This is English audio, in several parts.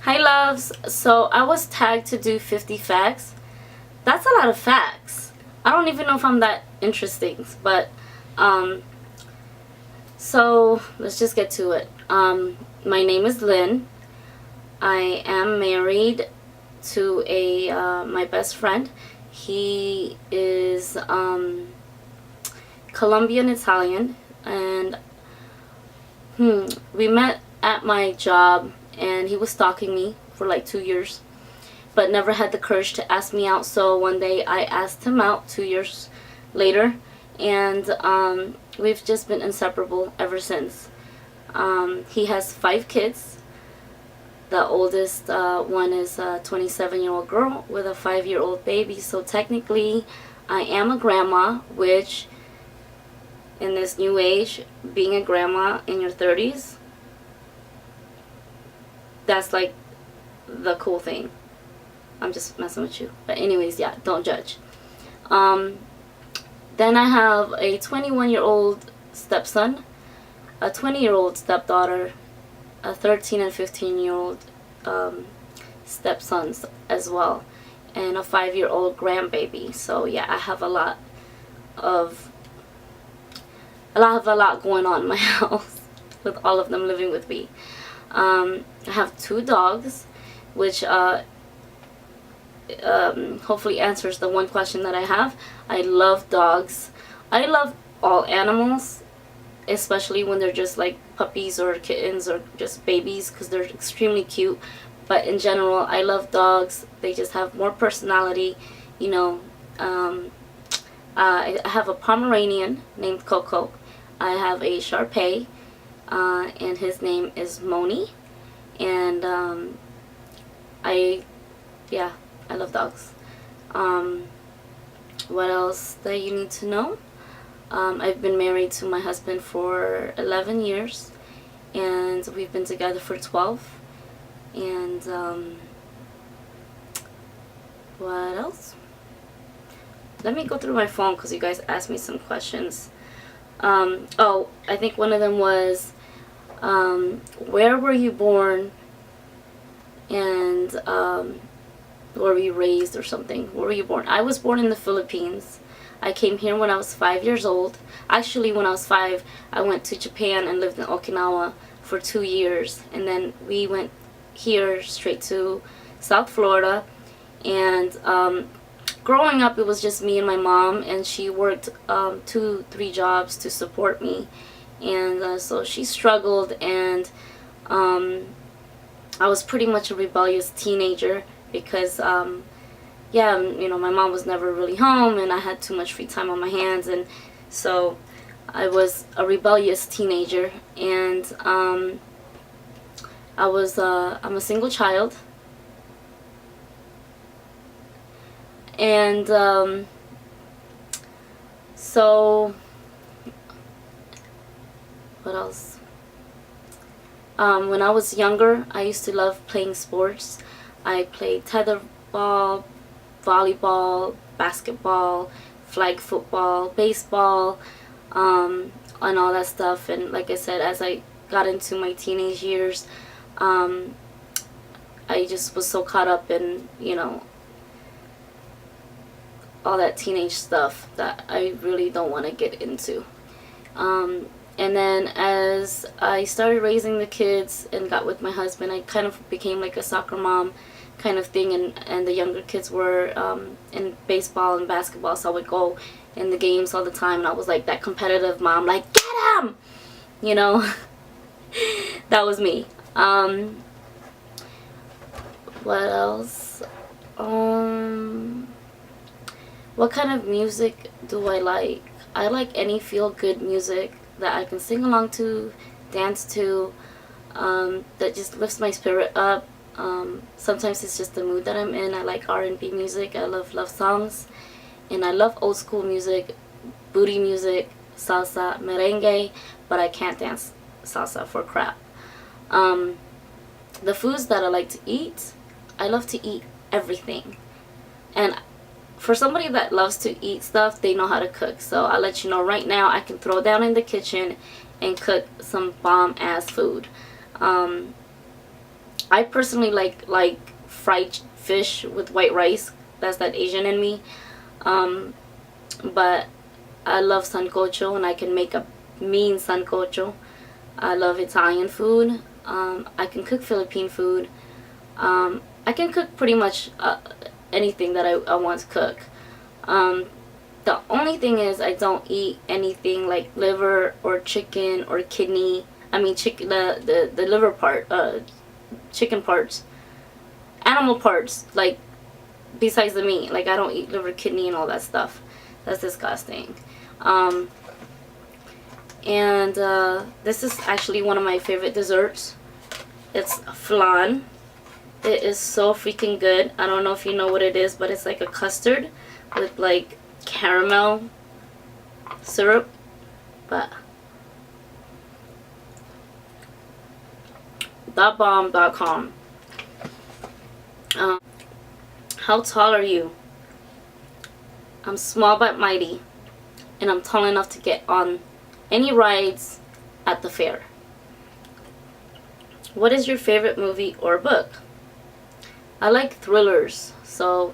Hi loves, so I was tagged to do 50 facts. That's a lot of facts. I don't even know if I'm that interesting, but um, so let's just get to it. My name is Lynn. I am married to a my best friend. He is Colombian Italian, and we met at my job, and he was stalking me for like 2 years, but never had the courage to ask me out. So one day I asked him out 2 years later, and we've just been inseparable ever since. He has 5 kids. The oldest one is a 27-year-old girl with a 5-year-old baby. So technically, I am a grandma, which in this new age, being a grandma in your 30s, that's like the cool thing. I'm just messing with you. But anyways, yeah, don't judge. Then I have a 21-year-old stepson, a 20-year-old stepdaughter, a 13 and 15-year-old stepsons as well, and a 5-year-old grandbaby. So yeah, I have a lot going on in my house with all of them living with me. I have 2 dogs, which hopefully answers the one question that I have. I love dogs. I love all animals, especially when they're just like puppies or kittens or just babies, because they're extremely cute. But in general, I love dogs. They just have more personality, you know. I have a Pomeranian named Coco. I have a Shar Pei, and his name is Moni. And I love dogs. What else that you need to know? I've been married to my husband for 11 years, and we've been together for 12. And what else? Let me go through my phone because you guys asked me some questions. I think one of them was, where were you born, and were you raised or something? Where were you born? I was born in the Philippines. I came here when I was 5 years old. Actually, when I was 5, I went to Japan and lived in Okinawa for 2 years. And then we went here straight to South Florida. And growing up, it was just me and my mom. And she worked 2-3 jobs to support me. And so she struggled. And I was pretty much a rebellious teenager because my mom was never really home, and I had too much free time on my hands, and so I was a rebellious teenager. And I'm a single child, and so what else? When I was younger, I used to love playing sports. I played tetherball, volleyball, basketball, flag football, baseball, and all that stuff. And like I said, as I got into my teenage years, I just was so caught up in, all that teenage stuff that I really don't want to get into. And then as I started raising the kids and got with my husband, I kind of became like a soccer mom kind of thing, and the younger kids were in baseball and basketball, so I would go in the games all the time, and I was like that competitive mom, like, get him! That was me. What else? What kind of music do I like? I like any feel-good music that I can sing along to, dance to, that just lifts my spirit up. Sometimes it's just the mood that I'm in. I like R&B music. I love love songs, and I love old school music, booty music, salsa, merengue, but I can't dance salsa for crap. The foods that I like to eat, I love to eat everything, and for somebody that loves to eat stuff, they know how to cook. So I'll let you know right now, I can throw down in the kitchen and cook some bomb ass food. I personally like fried fish with white rice. That's that Asian in me. Um, but I love sancocho, and I can make a mean sancocho. I love Italian food. I can cook Philippine food. I can cook pretty much anything that I want to cook. Um, the only thing is I don't eat anything like liver or chicken or kidney. I mean, chicken, the liver part, chicken parts, animal parts, like besides the meat. Like I don't eat liver, kidney, and all that stuff. That's disgusting. Um, and this is actually one of my favorite desserts. It's flan. It is so freaking good. I don't know if you know what it is, but it's like a custard with like caramel syrup. But .bomb.com. How tall are you? I'm small but mighty, and I'm tall enough to get on any rides at the fair. What is your favorite movie or book? I like thrillers, so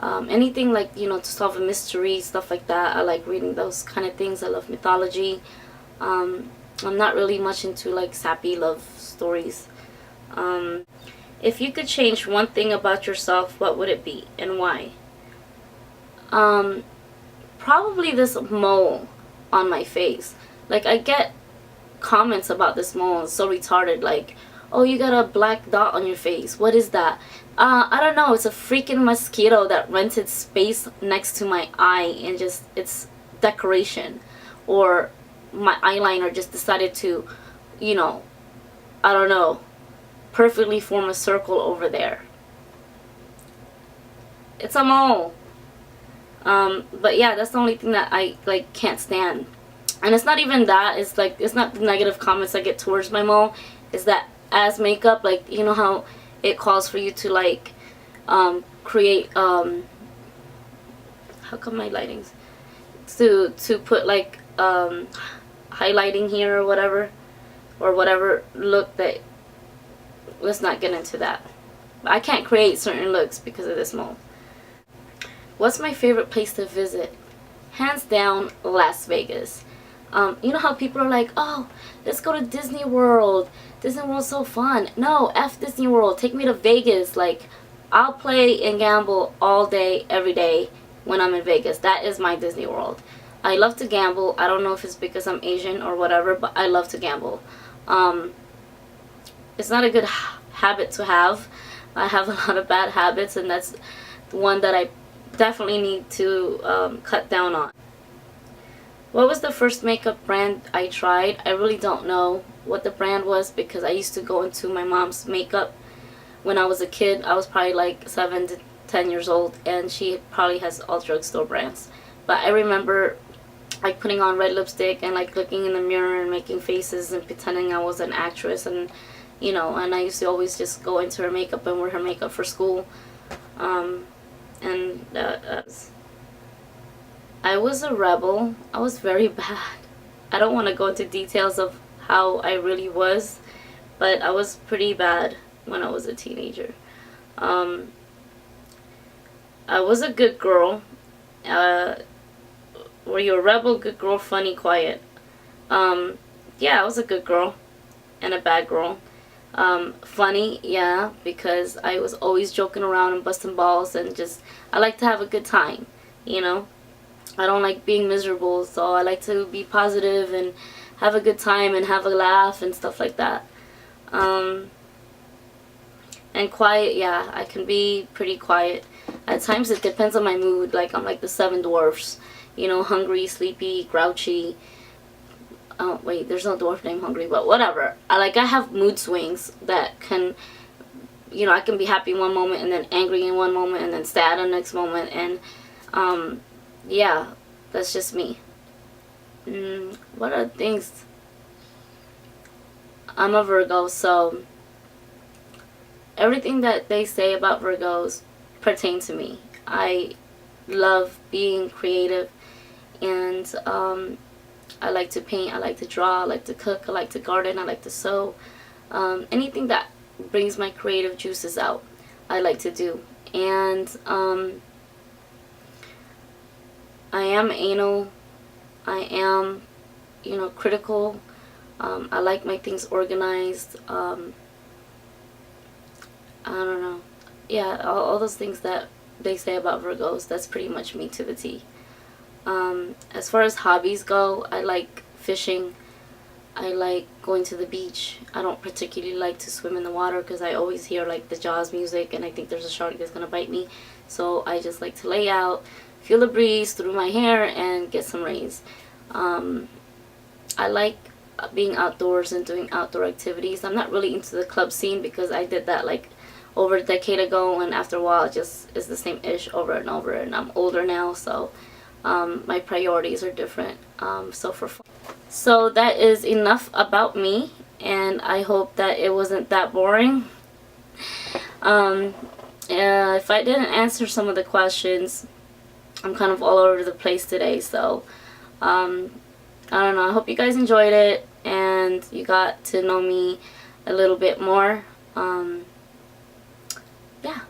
anything like, you know, to solve a mystery, stuff like that. I like reading those kind of things. I love mythology. I'm not really much into like sappy love stories. If you could change one thing about yourself, what would it be and why? Probably this mole on my face. Like I get comments about this mole. It's so retarded. Like, oh, you got a black dot on your face. What is that? I don't know. It's a freaking mosquito that rented space next to my eye, and just, it's decoration. Or my eyeliner just decided to, you know, I don't know, perfectly form a circle over there. It's a mole. But yeah, that's the only thing that I like can't stand. And it's not even that. It's like, it's not the negative comments I get towards my mole. It's that as makeup, like, you know how it calls for you to like create how come my lighting's to put like highlighting here or whatever look that, let's not get into that. I can't create certain looks because of this mole. What's my favorite place to visit? Hands down, Las Vegas. You know how people are like, oh, let's go to Disney World. Disney World's so fun. No, F Disney World. Take me to Vegas. Like, I'll play and gamble all day, every day when I'm in Vegas. That is my Disney World. I love to gamble. I don't know if it's because I'm Asian or whatever, but I love to gamble. It's not a good habit to have. I have a lot of bad habits, and that's one that I definitely need to cut down on. What was the first makeup brand I tried? I really don't know what the brand was because I used to go into my mom's makeup when I was a kid. I was probably like 7 to 10 years old, and she probably has all drugstore brands. But I remember like putting on red lipstick and like looking in the mirror and making faces and pretending I was an actress, and you know, and I used to always just go into her makeup and wear her makeup for school. I was a rebel. I was very bad. I don't want to go into details of how I really was, but I was pretty bad when I was a teenager. I was a good girl. Were you a rebel, good girl, funny, quiet? Yeah, I was a good girl and a bad girl. Funny, yeah, because I was always joking around and busting balls, and just, I like to have a good time, you know? I don't like being miserable, so I like to be positive and have a good time and have a laugh and stuff like that. And quiet, yeah, I can be pretty quiet. At times it depends on my mood. Like, I'm like the Seven Dwarfs, you know, hungry, sleepy, grouchy. Oh, wait, there's no dwarf named Hungry, but whatever. I have mood swings that can, you know, I can be happy one moment and then angry in one moment and then sad the next moment, and yeah, that's just me. What are things? I'm a Virgo, so everything that they say about Virgos pertain to me. I love being creative, and I like to paint, I like to draw, I like to cook, I like to garden, I like to sew. Anything that brings my creative juices out. I like to do. And I am anal. I am, you know, critical. I like my things organized. I don't know. Yeah, all those things that they say about Virgos, that's pretty much me to the T. As far as hobbies go, I like fishing. I like going to the beach. I don't particularly like to swim in the water because I always hear like the Jaws music and I think there's a shark that's gonna bite me. So I just like to lay out, feel the breeze through my hair, and get some rays. I like being outdoors and doing outdoor activities. I'm not really into the club scene because I did that like over a decade ago, and after a while it just is the same ish over and over, and I'm older now, so my priorities are different. So that is enough about me, and I hope that it wasn't that boring. If I didn't answer some of the questions, I'm kind of all over the place today, so I don't know. I hope you guys enjoyed it and you got to know me a little bit more. Yeah.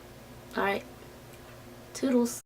Alright. Toodles.